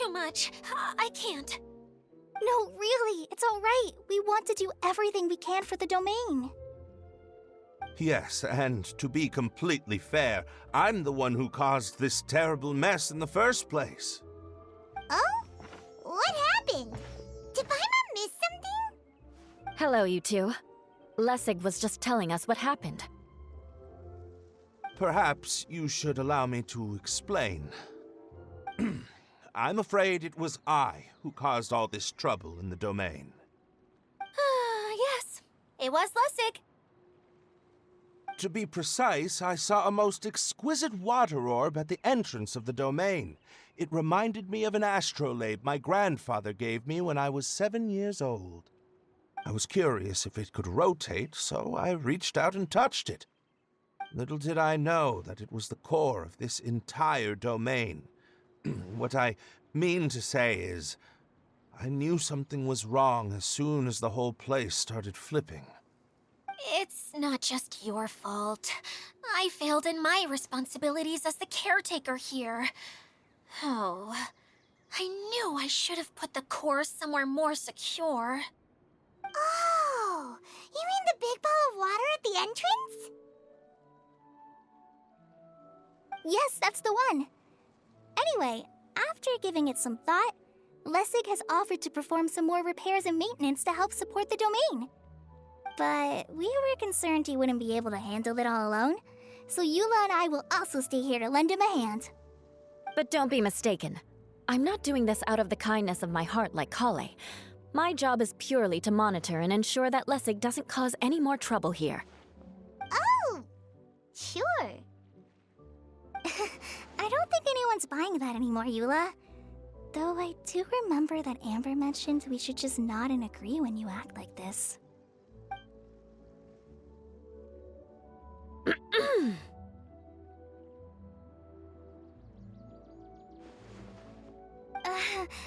too much. I can't. No, really, it's all right. We want to do everything we can for the domain. Yes, and to be completely fair, I'm the one who caused this terrible mess in the first place. Oh? What happened? Did Paimon miss something? Hello, you two. Lessig was just telling us what happened. Perhaps you should allow me to explain. I'm afraid it was I who caused all this trouble in the domain. Yes, it was Lessig. To be precise, I saw a most exquisite water orb at the entrance of the domain. It reminded me of an astrolabe my grandfather gave me when I was 7 years old. I was curious if it could rotate, so I reached out and touched it. Little did I know that it was the core of this entire domain. What I mean to say is, I knew something was wrong as soon as the whole place started flipping. It's not just your fault. I failed in my responsibilities as the caretaker here. Oh, I knew I should have put the core somewhere more secure. Oh, you mean the big ball of water at the entrance? Yes, that's the one. Anyway, after giving it some thought, Lessig has offered to perform some more repairs and maintenance to help support the domain. But we were concerned he wouldn't be able to handle it all alone, so Eula and I will also stay here to lend him a hand. But don't be mistaken. I'm not doing this out of the kindness of my heart like Kale. My job is purely to monitor and ensure that Lessig doesn't cause any more trouble here. Oh, sure. I don't think anyone's buying that anymore, Eula. Though I do remember that Amber mentioned we should just nod and agree when you act like this.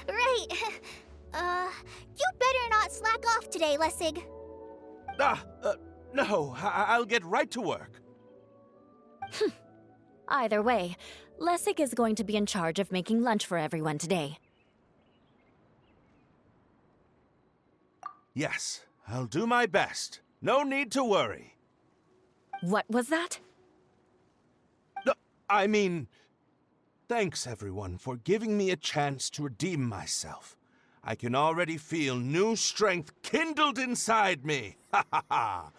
Right. You better not slack off today, Lessig. No, I'll get right to work. Either way, Lessig is going to be in charge of making lunch for everyone today. Yes, I'll do my best. No need to worry. What was that? I mean, thanks everyone for giving me a chance to redeem myself. I can already feel new strength kindled inside me. Ha ha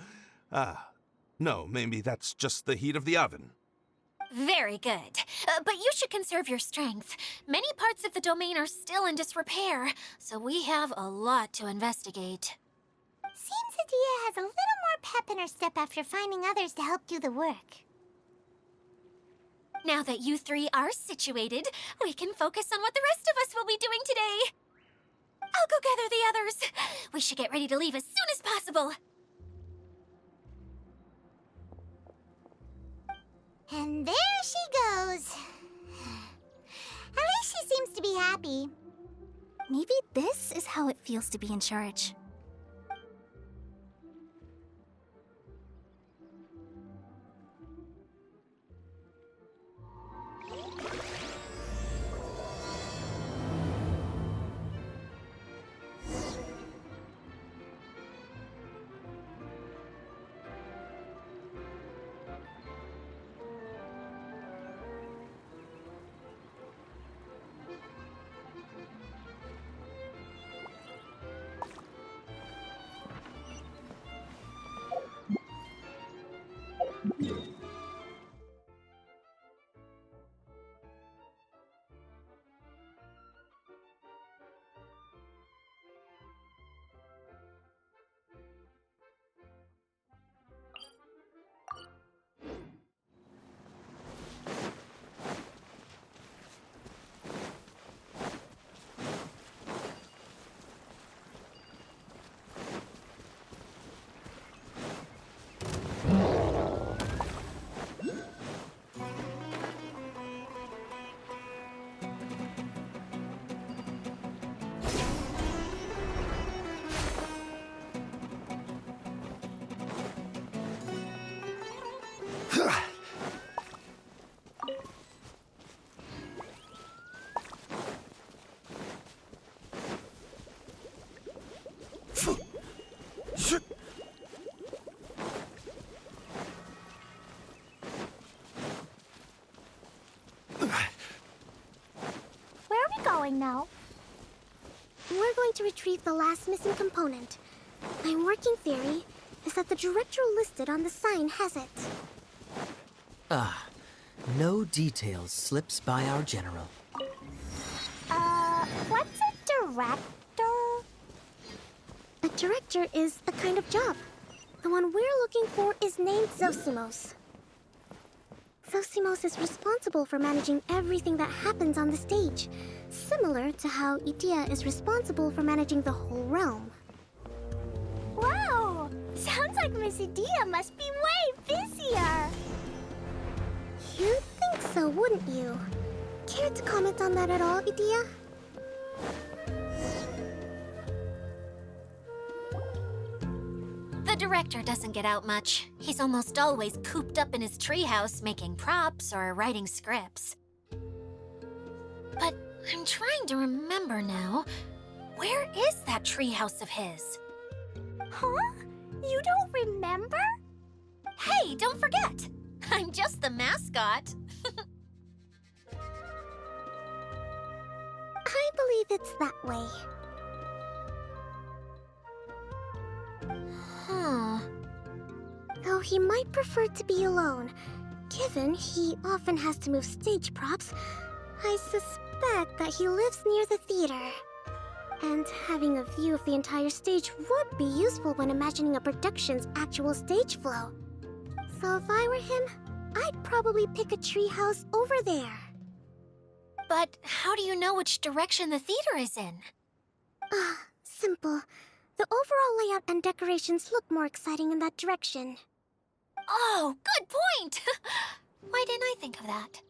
ha. No, maybe that's just the heat of the oven. Very good. But you should conserve your strength. Many parts of the domain are still in disrepair, so we have a lot to investigate. Seems Adia has a little more pep in her step after finding others to help do the work. Now that you three are situated, we can focus on what the rest of us will be doing today. I'll go gather the others. We should get ready to leave as soon as possible. And there she goes. At least she seems to be happy. Maybe this is how it feels to be in charge. know. We're going to retrieve the last missing component. My working theory is that the director listed on the sign has it. No details slips by our general. What's a director? A director is a kind of job. The one we're looking for is named Zosimos. Zosimos is responsible for managing everything that happens on the stage, similar to how Idea is responsible for managing the whole realm. Wow! Sounds like Miss Idea must be way busier. You'd think so, wouldn't you? Care to comment on that at all, Idea? The director doesn't get out much. He's almost always cooped up in his treehouse making props or writing scripts. But I'm trying to remember now. Where is that treehouse of his? Huh? You don't remember? Hey, don't forget! I'm just the mascot. I believe it's that way. Huh. Though he might prefer to be alone, given he often has to move stage props, I suspect that he lives near the theater. And having a view of the entire stage would be useful when imagining a production's actual stage flow. So if I were him, I'd probably pick a treehouse over there. But how do you know which direction the theater is in? Simple. The overall layout and decorations look more exciting in that direction. Oh, good point! Why didn't I think of that?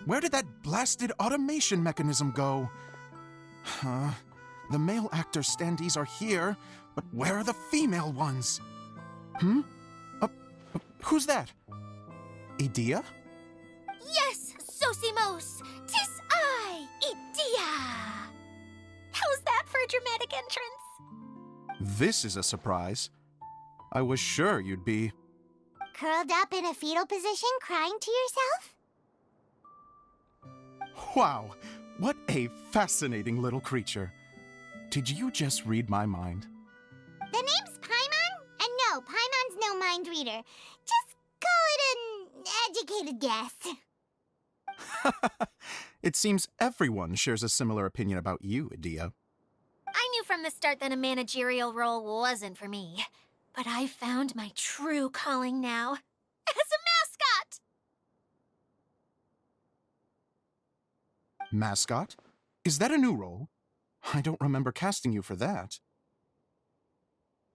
Where did that blasted automation mechanism go? The male actor standees are here, but where are the female ones? Who's that? Idea? Yes, Zosimos! 'Tis I, Idea! How's that for a dramatic entrance? This is a surprise. I was sure you'd be... Curled up in a fetal position, crying to yourself? Wow, what a fascinating little creature. Did you just read my mind? The name's Paimon? And no, Paimon's no mind reader. Just call it an educated guess. It seems everyone shares a similar opinion about you, Idea. I knew from the start that a managerial role wasn't for me. But I found my true calling now. As a mascot! Mascot? Is that a new role? I don't remember casting you for that.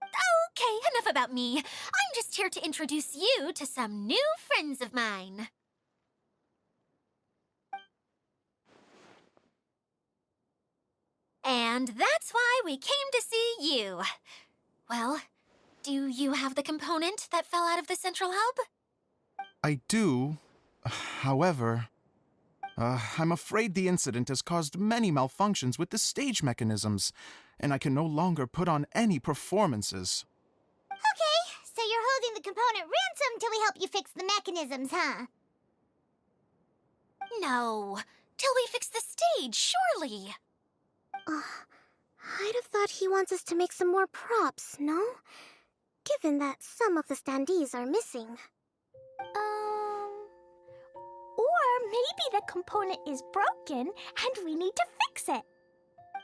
Okay, enough about me. I'm just here to introduce you to some new friends of mine. And that's why we came to see you. Well, do you have the component that fell out of the central hub? I do. However, I'm afraid the incident has caused many malfunctions with the stage mechanisms, and I can no longer put on any performances. Okay, so you're holding the component ransom till we help you fix the mechanisms, huh? No, till we fix the stage, surely. I'd have thought he wants us to make some more props, no? Given that some of the standees are missing. Or maybe the component is broken and we need to fix it.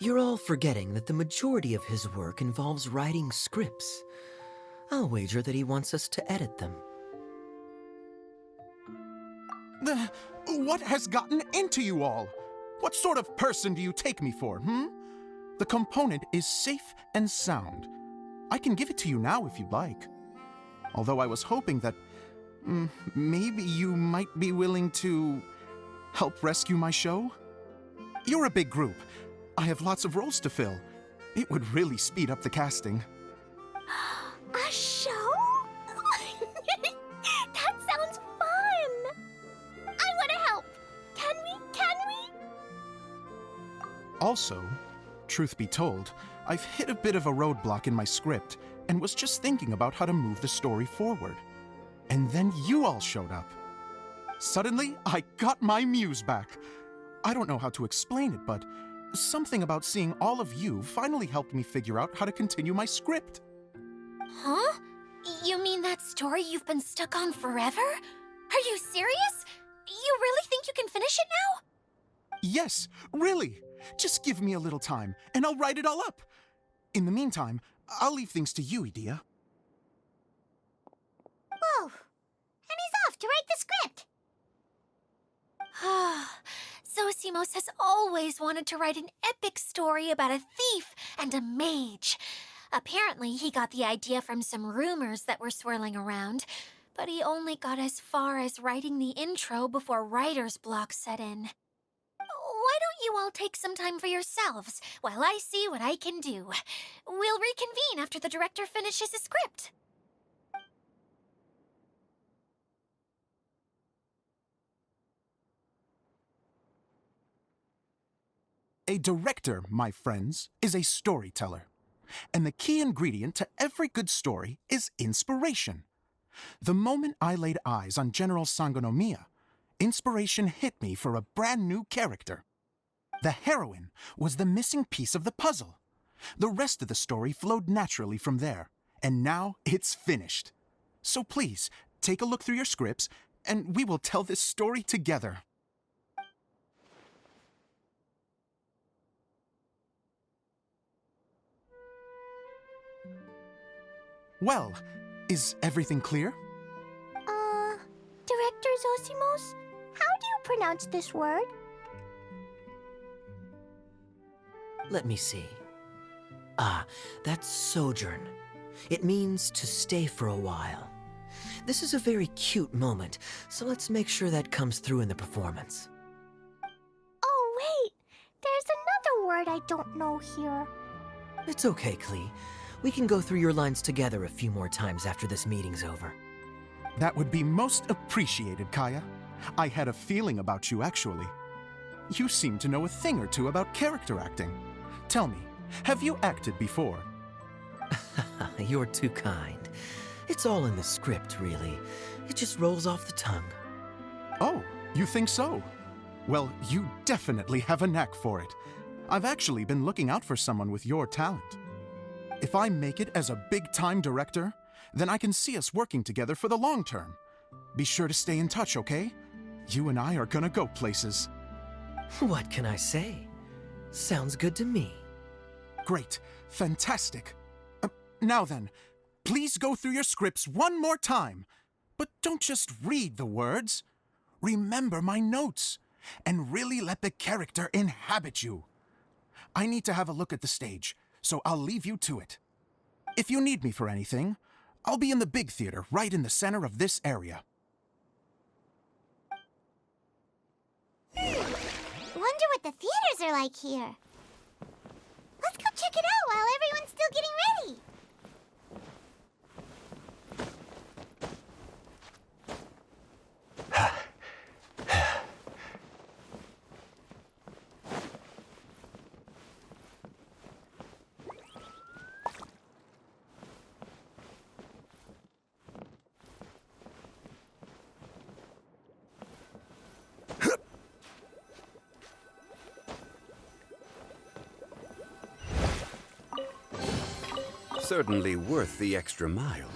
You're all forgetting that the majority of his work involves writing scripts. I'll wager that he wants us to edit them. What has gotten into you all? What sort of person do you take me for, The component is safe and sound. I can give it to you now if you'd like. Although I was hoping that maybe you might be willing to help rescue my show? You're a big group. I have lots of roles to fill. It would really speed up the casting. A show? That sounds fun! I want to help! Can we? Also, truth be told, I've hit a bit of a roadblock in my script and was just thinking about how to move the story forward. And then you all showed up. Suddenly, I got my muse back. I don't know how to explain it, but something about seeing all of you finally helped me figure out how to continue my script. Huh? You mean that story you've been stuck on forever? Are you serious? You really think you can finish it now? Yes, really. Just give me a little time, and I'll write it all up. In the meantime, I'll leave things to you, Idia. Whoa! And he's off to write the script! Zosimos has always wanted to write an epic story about a thief and a mage. Apparently, he got the idea from some rumors that were swirling around, but he only got as far as writing the intro before writer's block set in. Why don't you all take some time for yourselves while I see what I can do? We'll reconvene after the director finishes his script. A director, my friends, is a storyteller. And the key ingredient to every good story is inspiration. The moment I laid eyes on General Sangonomiya, inspiration hit me for a brand new character. The heroine was the missing piece of the puzzle. The rest of the story flowed naturally from there, and now it's finished. So please, take a look through your scripts, and we will tell this story together. Well, is everything clear? Director Zosimos, how do you pronounce this word? Let me see. Ah, that's sojourn. It means to stay for a while. This is a very cute moment, so let's make sure that comes through in the performance. Oh, wait! There's another word I don't know here. It's okay, Klee. We can go through your lines together a few more times after this meeting's over. That would be most appreciated, Kaya. I had a feeling about you, actually. You seem to know a thing or two about character acting. Tell me, have you acted before? You're too kind. It's all in the script, really. It just rolls off the tongue. Oh, you think so? Well, you definitely have a knack for it. I've actually been looking out for someone with your talent. If I make it as a big-time director, then I can see us working together for the long term. Be sure to stay in touch, okay? You and I are gonna go places. What can I say? Sounds good to me. Great. Fantastic. Now then, please go through your scripts one more time. But don't just read the words. Remember my notes, and really let the character inhabit you. I need to have a look at the stage, so I'll leave you to it. If you need me for anything, I'll be in the big theater right in the center of this area. Wonder what the theaters are like here. Let's go check it out while everyone's still getting ready. certainly worth the extra mile.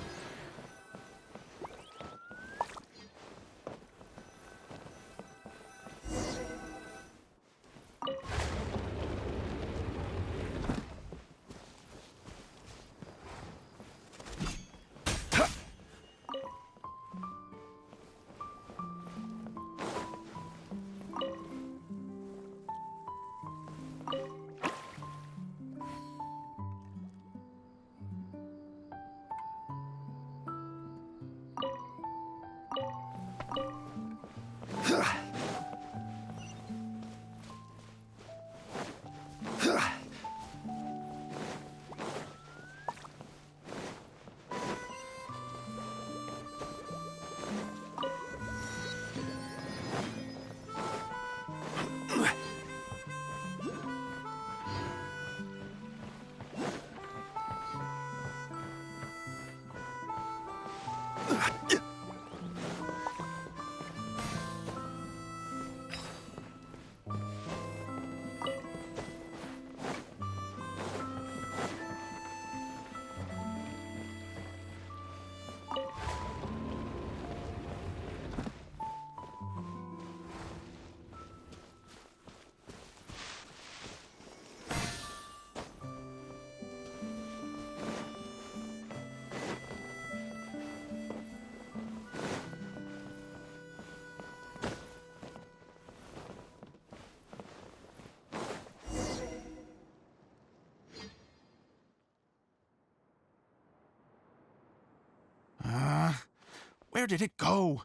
Where did it go?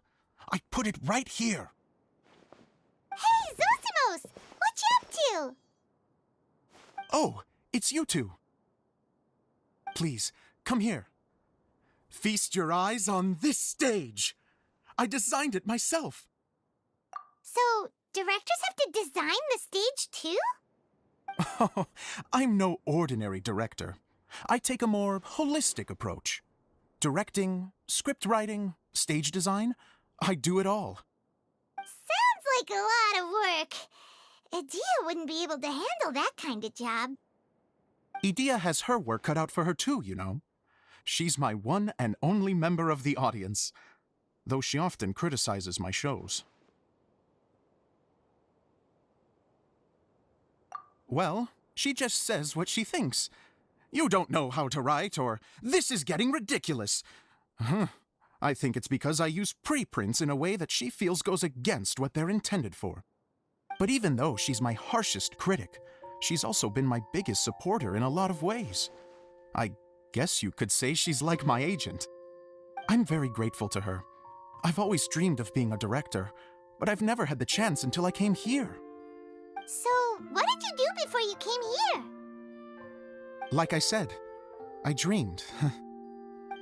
I put it right here. Hey, Zosimos! What you up to? Oh, it's you two. Please, come here. Feast your eyes on this stage. I designed it myself. So, directors have to design the stage too? Oh, I'm no ordinary director. I take a more holistic approach. Directing, script writing, stage design, I do it all. Sounds like a lot of work. Adia wouldn't be able to handle that kind of job. Edea has her work cut out for her too, you know. She's my one and only member of the audience, though she often criticizes my shows. Well, she just says what she thinks. You don't know how to write, or this is getting ridiculous. I think it's because I use preprints in a way that she feels goes against what they're intended for. But even though she's my harshest critic, she's also been my biggest supporter in a lot of ways. I guess you could say she's like my agent. I'm very grateful to her. I've always dreamed of being a director, but I've never had the chance until I came here. So, what did you do before you came here? Like I said, I dreamed.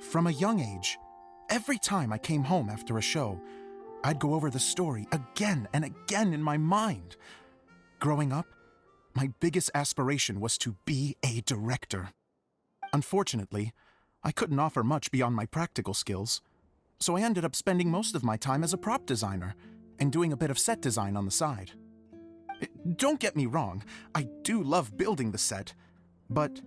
From a young age, every time I came home after a show, I'd go over the story again and again in my mind. Growing up, my biggest aspiration was to be a director. Unfortunately, I couldn't offer much beyond my practical skills, so I ended up spending most of my time as a prop designer and doing a bit of set design on the side. Don't get me wrong, I do love building the set, but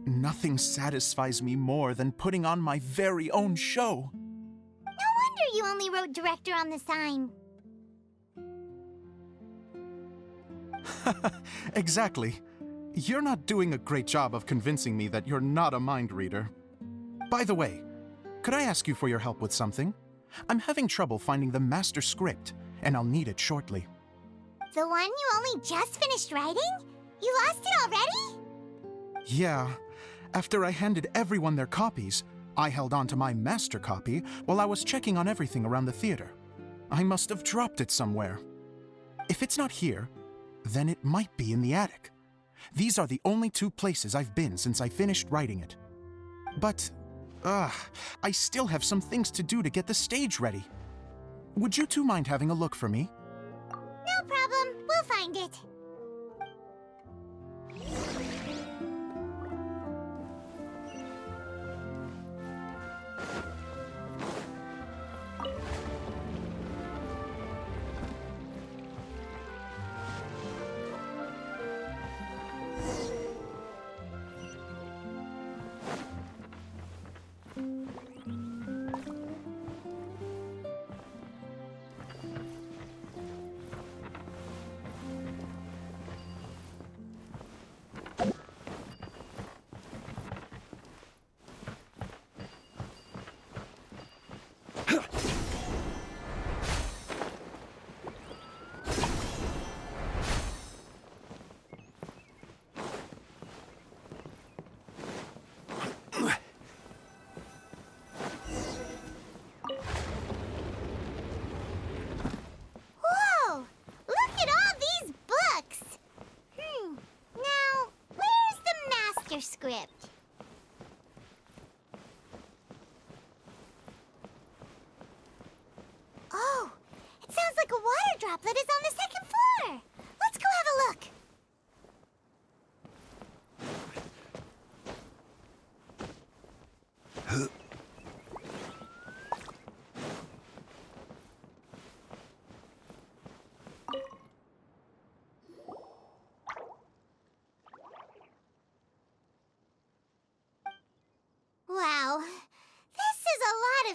nothing satisfies me more than putting on my very own show. No wonder you only wrote director on the sign. Exactly. You're not doing a great job of convincing me that you're not a mind reader. By the way, could I ask you for your help with something? I'm having trouble finding the master script, and I'll need it shortly. The one you only just finished writing? You lost it already? Yeah. After I handed everyone their copies, I held on to my master copy while I was checking on everything around the theater. I must have dropped it somewhere. If it's not here, then it might be in the attic. These are the only two places I've been since I finished writing it. But, I still have some things to do to get the stage ready. Would you two mind having a look for me? No problem. We'll find it.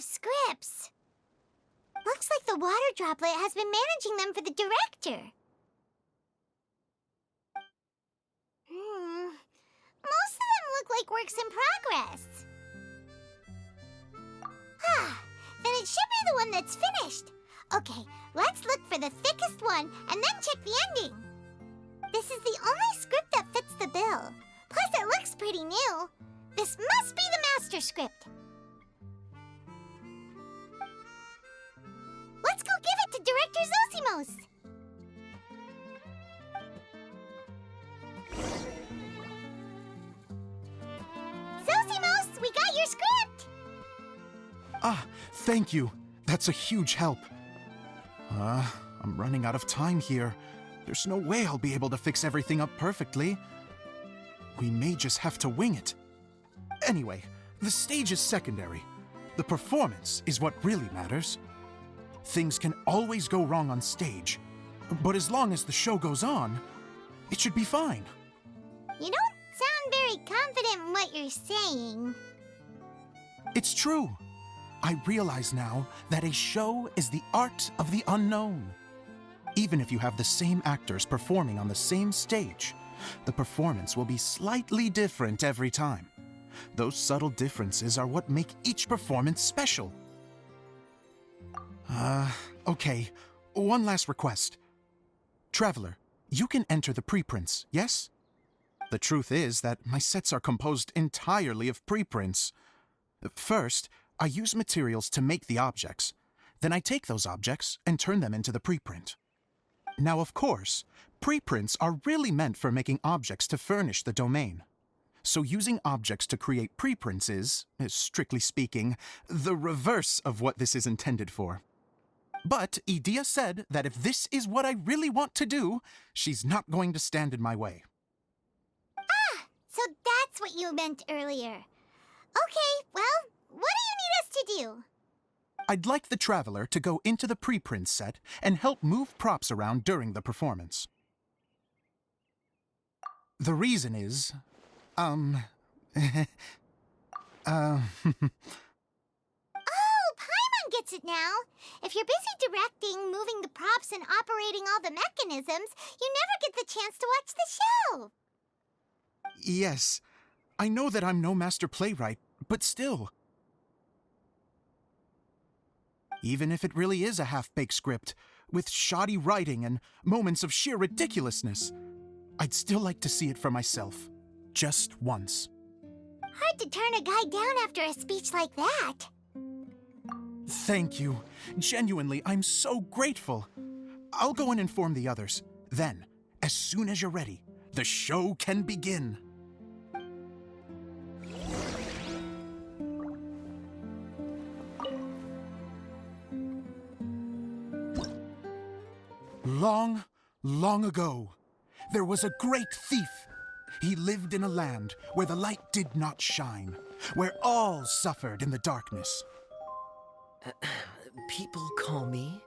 of scripts. Looks like the water droplet has been managing them for the director. Most of them look like works in progress. Then it should be the one that's finished. Okay, let's look for the thickest one and then check the ending. This is the only script that fits the bill. Plus, it looks pretty new. This must be the master script. Let's go give it to Director Zosimos. Zosimos, we got your script! Ah, thank you. That's a huge help. I'm running out of time here. There's no way I'll be able to fix everything up perfectly. We may just have to wing it. Anyway, the stage is secondary. The performance is what really matters. Things can always go wrong on stage, but as long as the show goes on, it should be fine. You don't sound very confident in what you're saying. It's true. I realize now that a show is the art of the unknown. Even if you have the same actors performing on the same stage, the performance will be slightly different every time. Those subtle differences are what make each performance special. Okay. One last request. Traveler, you can enter the preprints, yes? The truth is that my sets are composed entirely of preprints. First, I use materials to make the objects. Then I take those objects and turn them into the preprint. Now, of course, preprints are really meant for making objects to furnish the domain. So using objects to create preprints is, strictly speaking, the reverse of what this is intended for. But Edea said that if this is what I really want to do, she's not going to stand in my way. So that's what you meant earlier. Okay, well, what do you need us to do? I'd like the Traveler to go into the preprint set and help move props around during the performance. The reason is, Oh, Paimon gets it now. If you're busy directing, moving the props, and operating all the mechanisms, you never get the chance to watch the show. Yes, I know that I'm no master playwright, but still. Even if it really is a half-baked script, with shoddy writing and moments of sheer ridiculousness, I'd still like to see it for myself, just once. Hard to turn a guy down after a speech like that. Thank you. Genuinely, I'm so grateful. I'll go and inform the others. Then, as soon as you're ready, the show can begin. Long, long ago, there was a great thief. He lived in a land where the light did not shine, where all suffered in the darkness. People call me?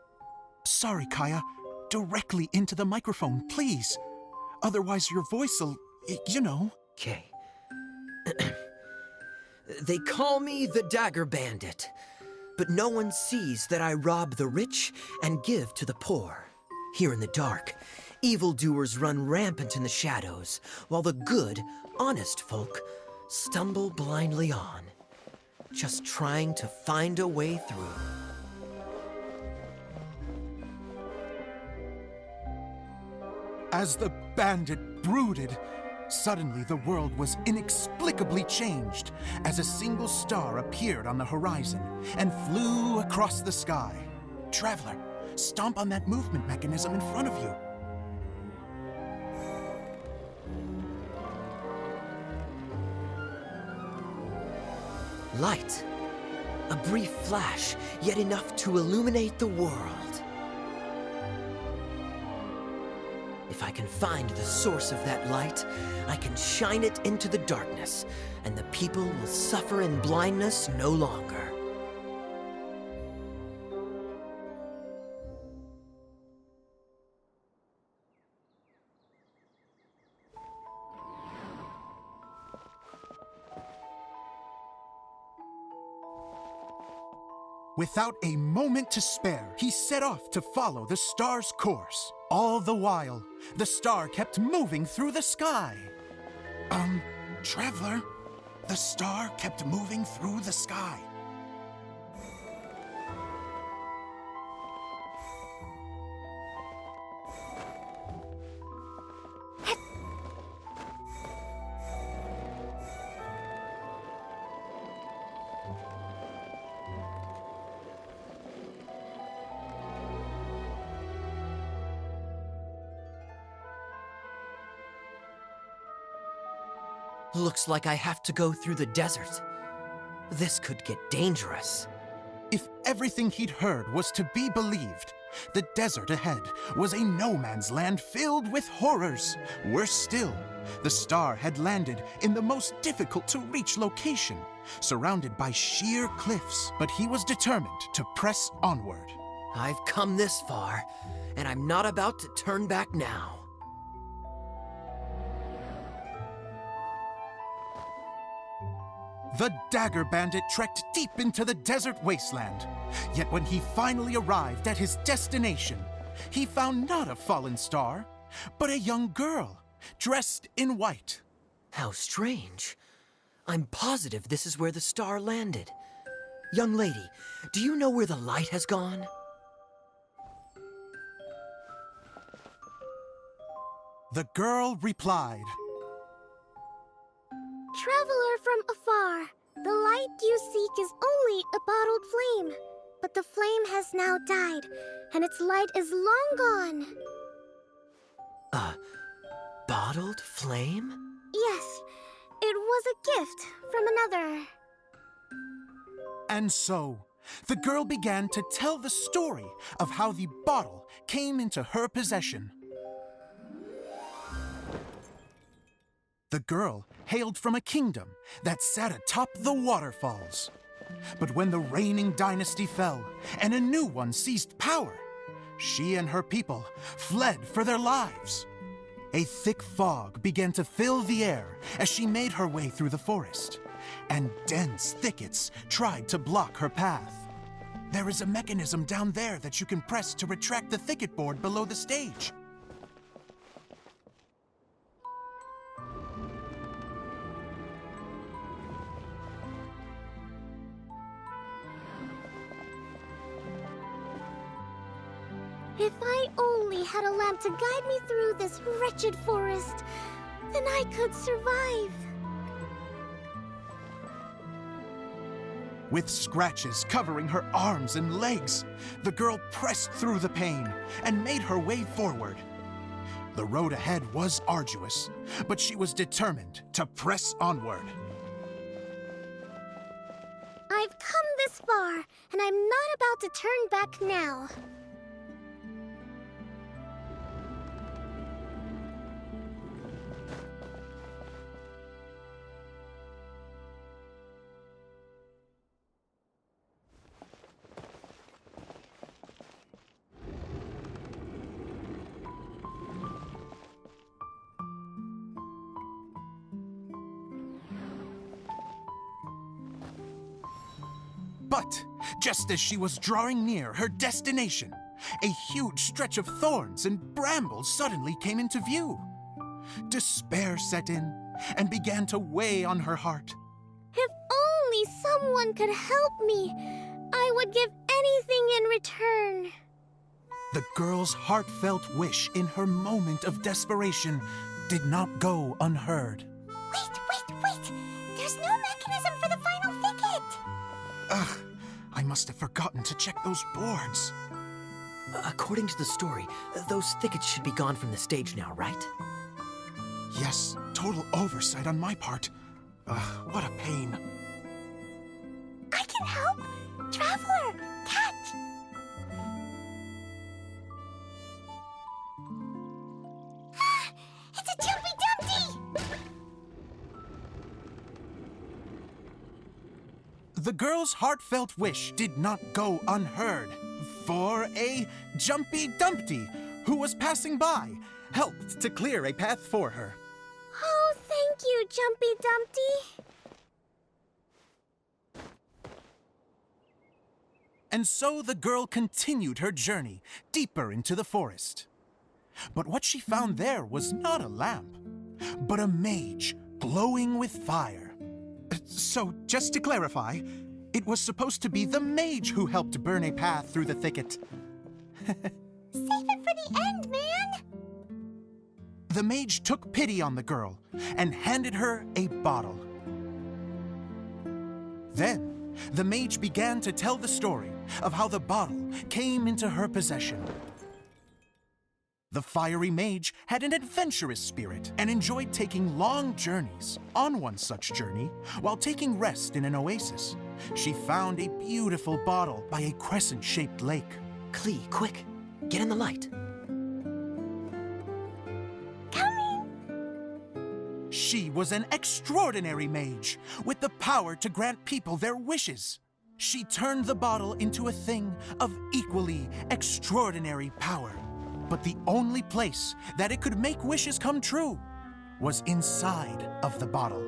Sorry, Kaya. Directly into the microphone, please. Otherwise your voice'll, you know. Okay. They call me the Dagger Bandit, but no one sees that I rob the rich and give to the poor. Here in the dark, evildoers run rampant in the shadows, while the good, honest folk stumble blindly on, just trying to find a way through. As the bandit brooded, suddenly the world was inexplicably changed as a single star appeared on the horizon and flew across the sky. Traveler, stomp on that movement mechanism in front of you. Light. A brief flash, yet enough to illuminate the world. If I can find the source of that light, I can shine it into the darkness, and the people will suffer in blindness no longer. Without a moment to spare, he set off to follow the star's course. All the while, the star kept moving through the sky. Traveler, the star kept moving through the sky. Looks like I have to go through the desert. This could get dangerous. If everything he'd heard was to be believed, the desert ahead was a no-man's land filled with horrors. Worse still, the star had landed in the most difficult-to-reach location, surrounded by sheer cliffs. But he was determined to press onward. I've come this far, and I'm not about to turn back now. The Dagger Bandit trekked deep into the desert wasteland. Yet when he finally arrived at his destination, he found not a fallen star, but a young girl, dressed in white. How strange. I'm positive this is where the star landed. Young lady, do you know where the light has gone? The girl replied, Traveler from afar, the light you seek is only a bottled flame. But the flame has now died, and its light is long gone. A bottled flame? Yes, it was a gift from another. And so, the girl began to tell the story of how the bottle came into her possession. The girl hailed from a kingdom that sat atop the waterfalls. But when the reigning dynasty fell and a new one seized power, she and her people fled for their lives. A thick fog began to fill the air as she made her way through the forest, and dense thickets tried to block her path. There is a mechanism down there that you can press to retract the thicket board below the stage. If I only had a lamp to guide me through this wretched forest, then I could survive. With scratches covering her arms and legs, the girl pressed through the pain and made her way forward. The road ahead was arduous, but she was determined to press onward. I've come this far, and I'm not about to turn back now. But just as she was drawing near her destination, a huge stretch of thorns and brambles suddenly came into view. Despair set in and began to weigh on her heart. If only someone could help me, I would give anything in return. The girl's heartfelt wish in her moment of desperation did not go unheard. Wait! There's no mechanism for the final thicket! Ugh, I must have forgotten to check those boards. According to the story, those thickets should be gone from the stage now, right? Yes, total oversight on my part. What a pain. I can help! Traveler, catch! It's a Jumpy Dumpty! The girl's heartfelt wish did not go unheard, for a Jumpy Dumpty, who was passing by, helped to clear a path for her. Oh, thank you, Jumpy Dumpty. And so the girl continued her journey deeper into the forest. But what she found there was not a lamp, but a mage glowing with fire. So, just to clarify, it was supposed to be the mage who helped burn a path through the thicket. Save it for the end, man! The mage took pity on the girl and handed her a bottle. Then, the mage began to tell the story of how the bottle came into her possession. The fiery mage had an adventurous spirit and enjoyed taking long journeys. On one such journey, while taking rest in an oasis, she found a beautiful bottle by a crescent-shaped lake. Klee, quick! Get in the light. She was an extraordinary mage with the power to grant people their wishes. She turned the bottle into a thing of equally extraordinary power. But the only place that it could make wishes come true was inside of the bottle.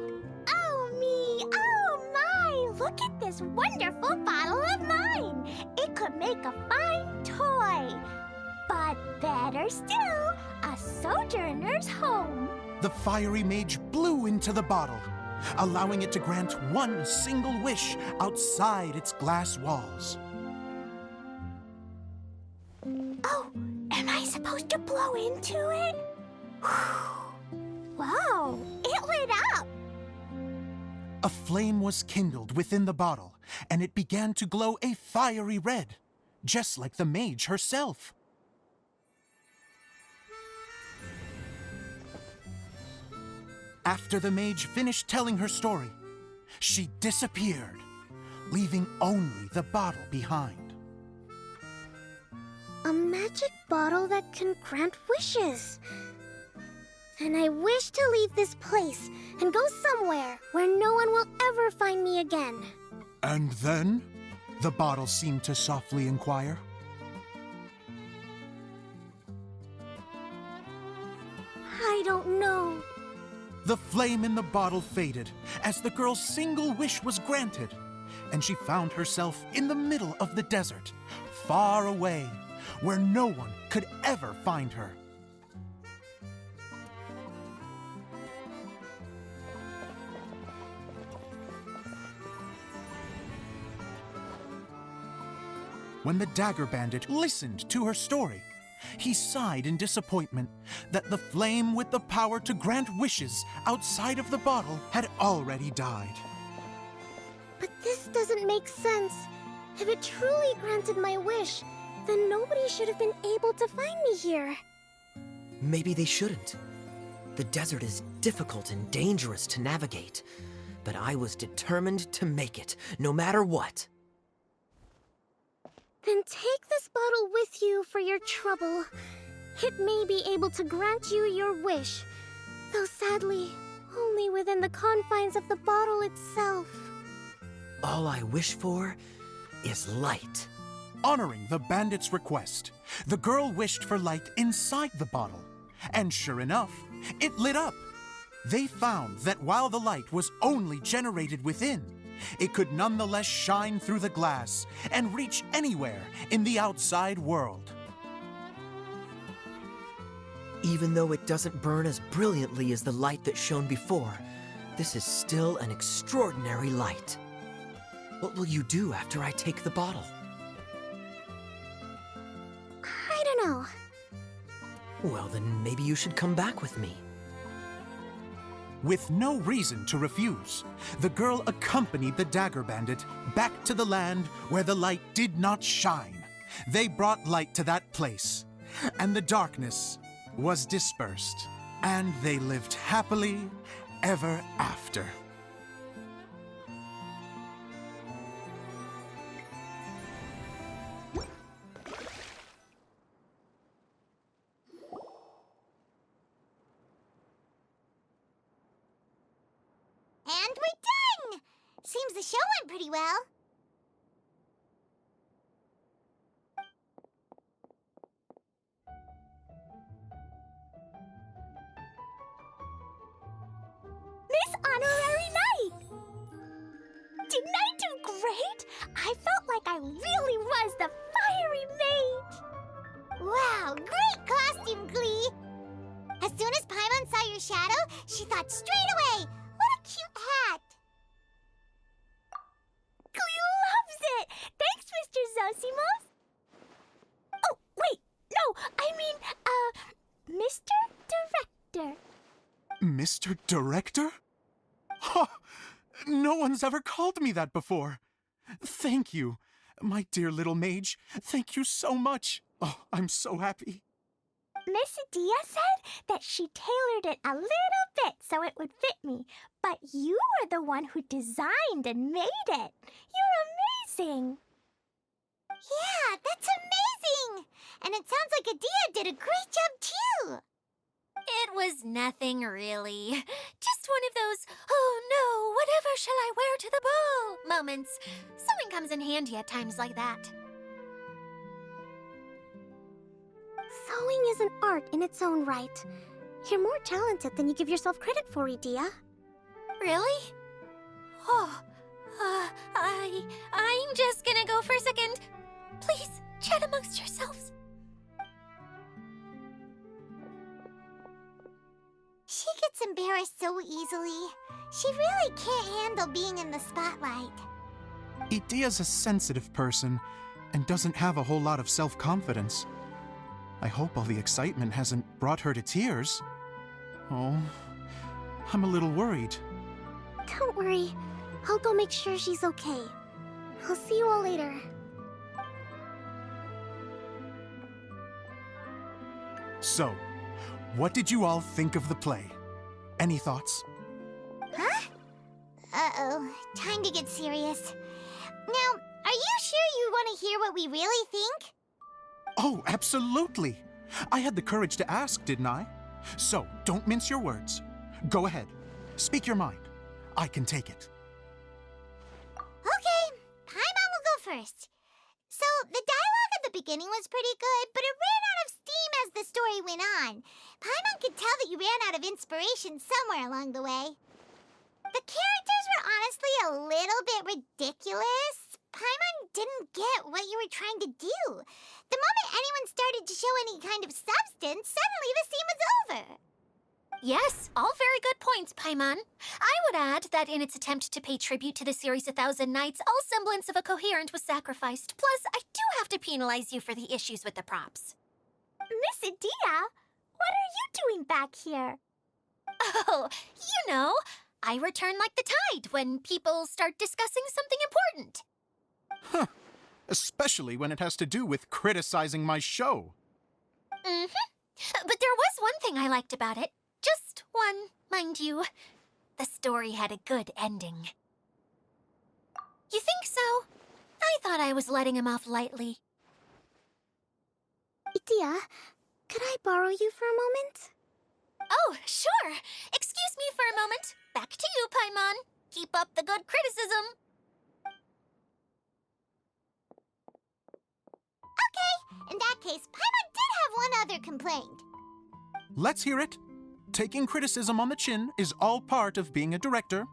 Oh me! Oh my! Look at this wonderful bottle of mine! It could make a fine toy! But better still, a sojourner's home! The fiery mage blew into the bottle, allowing it to grant one single wish outside its glass walls. Oh, am I supposed to blow into it? Whoa, it lit up! A flame was kindled within the bottle, and it began to glow a fiery red, just like the mage herself. After the mage finished telling her story, she disappeared, leaving only the bottle behind. A magic bottle that can grant wishes. And I wish to leave this place and go somewhere where no one will ever find me again. And then, the bottle seemed to softly inquire. I don't know. The flame in the bottle faded as the girl's single wish was granted, and she found herself in the middle of the desert, far away, where no one could ever find her. When the dagger bandit listened to her story, he sighed in disappointment that the flame with the power to grant wishes outside of the bottle had already died. But this doesn't make sense. If it truly granted my wish, then nobody should have been able to find me here. Maybe they shouldn't. The desert is difficult and dangerous to navigate, but I was determined to make it, no matter what. Then take this bottle with you for your trouble. It may be able to grant you your wish, though sadly, only within the confines of the bottle itself. All I wish for is light. Honoring the bandit's request, the girl wished for light inside the bottle, and sure enough, it lit up. They found that while the light was only generated within, it could nonetheless shine through the glass and reach anywhere in the outside world. Even though it doesn't burn as brilliantly as the light that shone before, this is still an extraordinary light. What will you do after I take the bottle? I don't know. Well, then maybe you should come back with me. With no reason to refuse, the girl accompanied the dagger bandit back to the land where the light did not shine. They brought light to that place, and the darkness was dispersed, and they lived happily ever after. And we're done! Seems the show went pretty well. Miss Honorary Knight! Didn't I do great? I felt like I really Wow, great costume, Glee! As soon as Paimon saw your shadow, she thought straight away, what a cute hat! Glee loves it! Thanks, Mr. Zosimos! Oh, wait! No, I mean, Mr. Director. Mr. Director? Ha! No one's ever called me that before. Thank you. My dear little mage, thank you so much. Oh, I'm so happy. Miss Dia said that she tailored it a little bit so it would fit me, but you are the one who designed and made it. You're amazing. Yeah, that's amazing! And it sounds like Adia did a great job too! It was nothing really. Just one of those, oh no, whatever shall I wear to the ball moments. Sewing comes in handy at times like that. Sewing is an art in its own right. You're more talented than you give yourself credit for, Adia. Really? Oh, I'm just gonna go for a second. Please, chat amongst yourselves. She gets embarrassed so easily. She really can't handle being in the spotlight. Idia's a sensitive person and doesn't have a whole lot of self-confidence. I hope all the excitement hasn't brought her to tears. Oh, I'm a little worried. Don't worry. I'll go make sure she's okay. I'll see you all later. So, what did you all think of the play? Any thoughts? Huh? Uh-oh. Time to get serious. Now, are you sure you want to hear what we really think? Oh, absolutely. I had the courage to ask, didn't I? So, don't mince your words. Go ahead. Speak your mind. I can take it. Okay, Paimon will go first. So, the dialogue at the beginning was pretty good, but it ran out of steam as the story went on. Paimon could tell that you ran out of inspiration somewhere along the way. The characters were honestly a little bit ridiculous. Paimon didn't get what you were trying to do. The moment anyone started to show any kind of substance, suddenly the scene was over. Yes, all very good points, Paimon. I would add that in its attempt to pay tribute to the series 1,000 Nights, all semblance of a coherent was sacrificed. Plus, I do have to penalize you for the issues with the props. Miss Dia, what are you doing back here? Oh, you know, I return like the tide when people start discussing something important. Huh. Especially when it has to do with criticizing my show. Mm-hmm. But there was one thing I liked about it. Just one, mind you. The story had a good ending. You think so? I thought I was letting him off lightly. Idia, could I borrow you for a moment? Oh, sure. Excuse me for a moment. Back to you, Paimon. Keep up the good criticism. Okay, in that case, Paimon did have one other complaint. Let's hear it. Taking criticism on the chin is all part of being a director.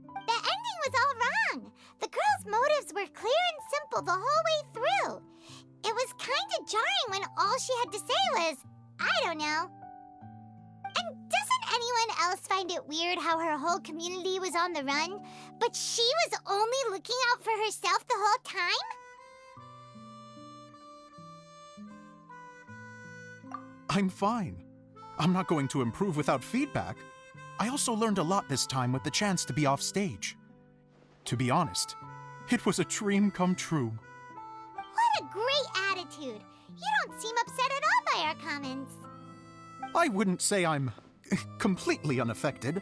The ending was all wrong. The girl's motives were clear and simple the whole way through. It was kind of jarring when all she had to say was, I don't know. And doesn't anyone else find it weird how her whole community was on the run, but she was only looking out for herself the whole time? I'm fine. I'm not going to improve without feedback. I also learned a lot this time with the chance to be off stage. To be honest, it was a dream come true. What a great attitude. You don't seem upset at all by our comments. I wouldn't say I'm completely unaffected,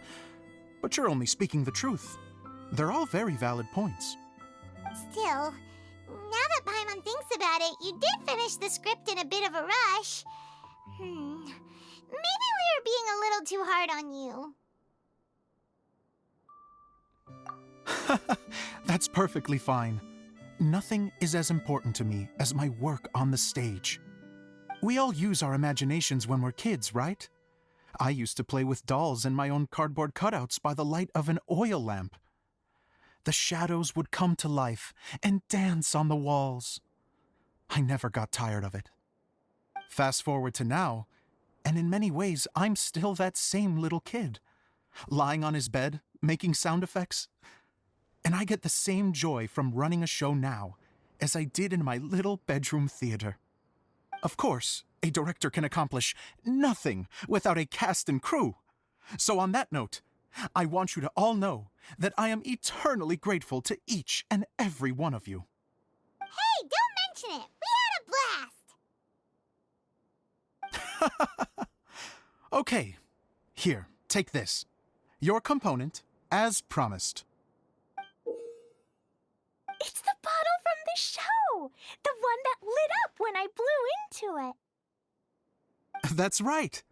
but you're only speaking the truth. They're all very valid points. Still, now that Paimon thinks about it, you did finish the script in a bit of a rush. Maybe we were being a little too hard on you. That's perfectly fine. Nothing is as important to me as my work on the stage. We all use our imaginations when we're kids, right? I used to play with dolls and my own cardboard cutouts by the light of an oil lamp. The shadows would come to life and dance on the walls. I never got tired of it. Fast forward to now, and in many ways, I'm still that same little kid, lying on his bed, making sound effects. And I get the same joy from running a show now as I did in my little bedroom theater. Of course, a director can accomplish nothing without a cast and crew. So on that note, I want you to all know that I am eternally grateful to each and every one of you. Hey, don't mention it! We had a blast! Okay, here, take this. Your component, as promised. It's the bottle from the show! The one that lit up when I blew into it. That's right.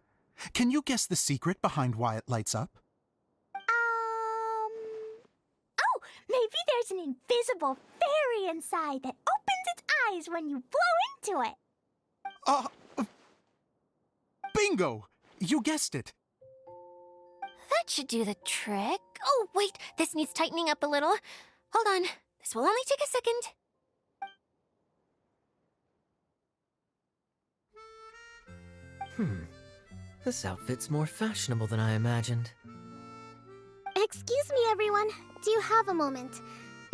Can you guess the secret behind why it lights up? Oh, maybe there's an invisible fairy inside that opens its eyes when you blow into it. Bingo! You guessed it. That should do the trick. Oh, wait, this needs tightening up a little. Hold on, this will only take a second. This outfit's more fashionable than I imagined. Excuse me, everyone. Do you have a moment?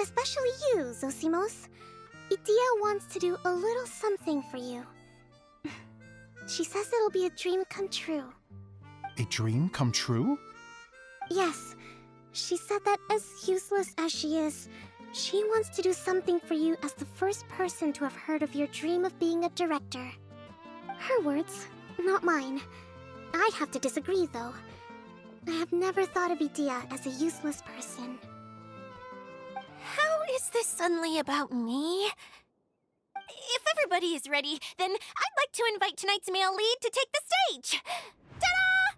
Especially you, Zosimos. Idia wants to do a little something for you. She says it'll be a dream come true. A dream come true? Yes. She said that as useless as she is, she wants to do something for you as the first person to have heard of your dream of being a director. Her words, not mine. I'd have to disagree, though. I have never thought of Idia as a useless person. How is this suddenly about me? If everybody is ready, then I'd like to invite tonight's male lead to take the stage. Ta-da!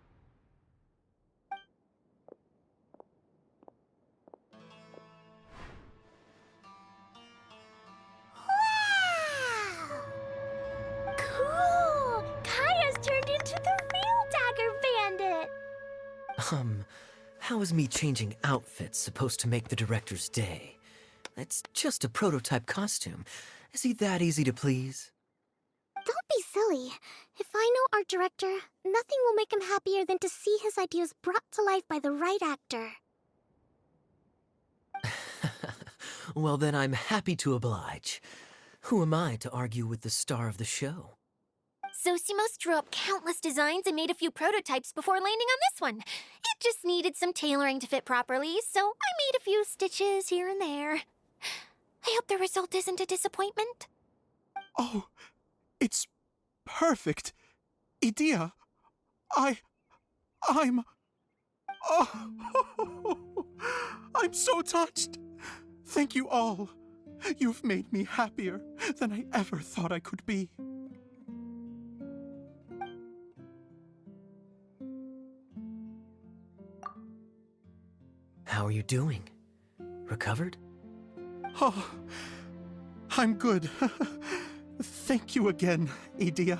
Wow! Cool! Kaya's turned into the real Dagger Bandit! How is me changing outfits supposed to make the director's day? It's just a prototype costume. Is he that easy to please? Don't be silly. If I know our director, nothing will make him happier than to see his ideas brought to life by the right actor. Well, then I'm happy to oblige. Who am I to argue with the star of the show? Zosimos drew up countless designs and made a few prototypes before landing on this one. It just needed some tailoring to fit properly, so I made a few stitches here and there. I hope the result isn't a disappointment. Oh, it's perfect. Idia, I'm... Oh, I'm so touched. Thank you all. You've made me happier than I ever thought I could be. How are you doing? Recovered? Oh, I'm good. Thank you again, Idia.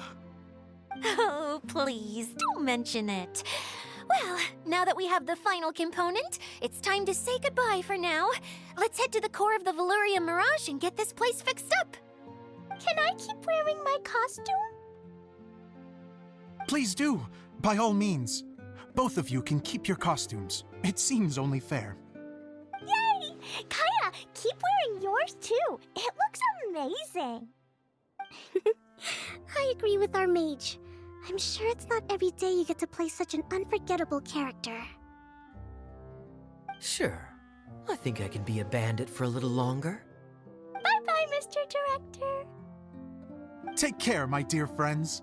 Oh, please, don't mention it. Well, now that we have the final component, it's time to say goodbye for now. Let's head to the core of the Veluria Mirage and get this place fixed up. Can I keep wearing my costume? Please do, by all means. Both of you can keep your costumes. It seems only fair. Yay! Kaya, keep wearing yours too. It looks amazing. I agree with our mage. I'm sure it's not every day you get to play such an unforgettable character. Sure. I think I can be a bandit for a little longer. Bye-bye, Mr. Director. Take care, my dear friends.